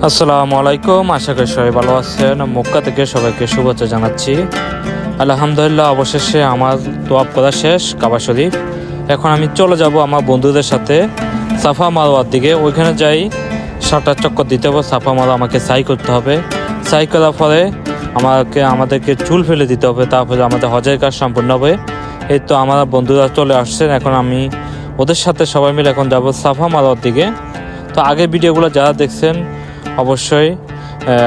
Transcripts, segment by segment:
আসসালামু আলাইকুম, আশা করি সবাই ভালো আছেন। মক্কা থেকে সবাইকে শুভেচ্ছা জানাচ্ছি। আলহামদুলিল্লাহ, অবশেষে আমার তোয়াব করা শেষ কাবা শরীফ। এখন আমি চলে যাব আমার বন্ধুদের সাথে সাফা মারওয়ার দিকে। ওইখানে যাই 7টা চক্কর দিতে হবে। সাফা মারওয়া আমাকে সাই করতে হবে। সাই করার পরে আমাদেরকে চুল ফেলে দিতে হবে। তারপরে আমাদের হজের কাজ সম্পূর্ণ হবে। এই তো আমার বন্ধুরা চলে আসছেন। এখন আমি ওদের সাথে সবাই মিলে এখন যাব সাফা মারওয়ার দিকে। তো আগের ভিডিওগুলো যারা দেখছেন অবশ্যই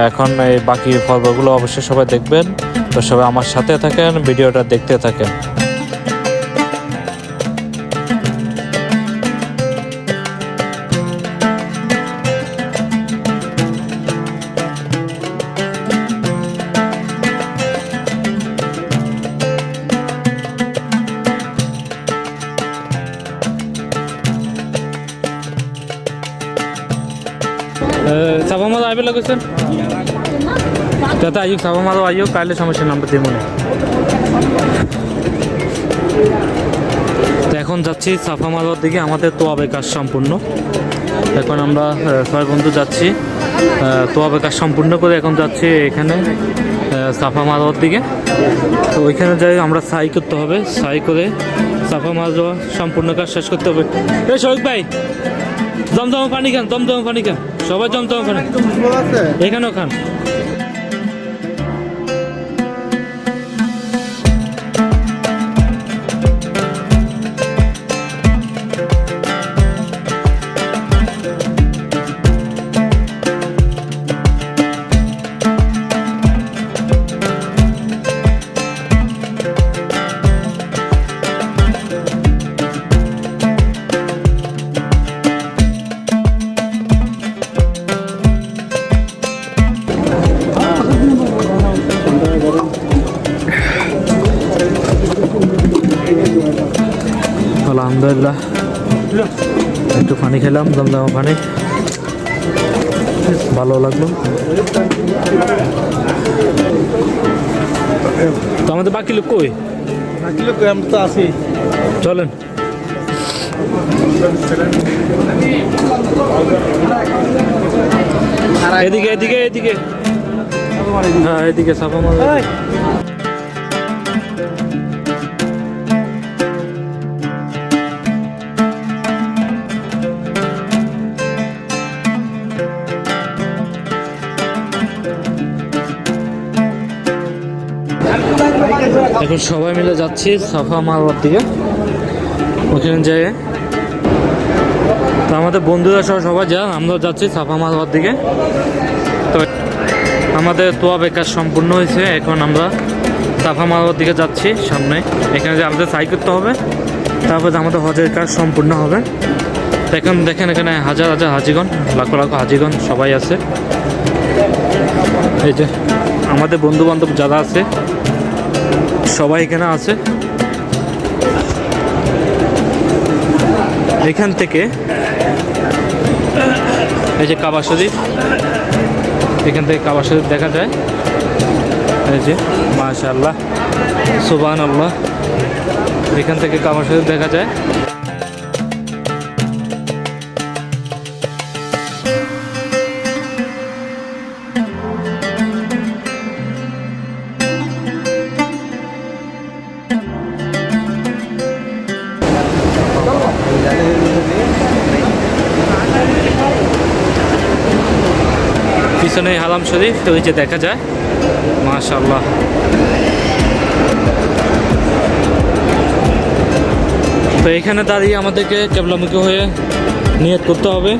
এখন এই বাকি পর্বগুলো অবশ্যই সবাই দেখবেন। তো সবাই আমার সাথে থাকেন, ভিডিওটা দেখতে থাকেন। সাফা মারওয়া আইবে লাগছেন দাদা, আইও সাফা মারওয়া আইও, কাইলে সমস্যা নাম্বার দিয়ে মনে। তো এখন যাচ্ছি সাফা মারওয়ার দিকে। আমাদের তোয়াবের কাজ সম্পূর্ণ। এখন আমরা ছয় বন্ধু যাচ্ছি তোয়াবের কাজ সম্পূর্ণ করে। এখন যাচ্ছি এখানে সাফা মারওয়ার দিকে। তো ওইখানে যাই আমরা সাই করতে হবে। সাই করে সাফা মারওয়া সম্পূর্ণ কাজ শেষ করতে হবে। এই শহীদ ভাই, জমজম পানি খান, জমজম পানি খান, সবাই জমজম পানি এখানেও খান। আলহামদুলিল্লাহ, একটু পানি খেলাম, জমজমা পানি, ভালো লাগলো। তো আমাদের বাকি লোক কই? আমরা তো আছি, চলেন। এদিকে এদিকে এদিকে, হ্যাঁ এদিকে সাফা মারওয়া। এখন সবাই মিলে যাচ্ছি সাফা মারওয়ার দিকে। ওখানে যাই তো আমাদের বন্ধুরা সহ সবাই যান, আমরা যাচ্ছি সাফা মারওয়ার দিকে। তো আমাদের তোয়াবের কাজ সম্পূর্ণ হয়েছে। এখন আমরা সাফা মারওয়ার দিকে যাচ্ছি সামনে। এখানে যে আমাদের সাই করতে হবে, তারপরে আমাদের হজের কাজ সম্পূর্ণ হবে। তো এখন দেখেন এখানে হাজার হাজার হাজিগণ, লাখো লাখো হাজিগণ সবাই আছে। এই যে আমাদের বন্ধু বান্ধব যারা আছে সবাই এখানে আছে। এখান থেকে এই যে কাবা শরীফ, এখান থেকে কাবা শরীফ দেখা যায়। এই যে মাশাআল্লাহ, সুবহানাল্লাহ, এখান থেকে কাবা শরীফ দেখা যায়। পিছনে হারাম শরীফ ওই যে দেখা যায়, মাশাআল্লাহ। তো এখানে দাঁড়িয়ে আমাদেরকে কেবলামুখী হয়ে নিয়ত করতে হবে।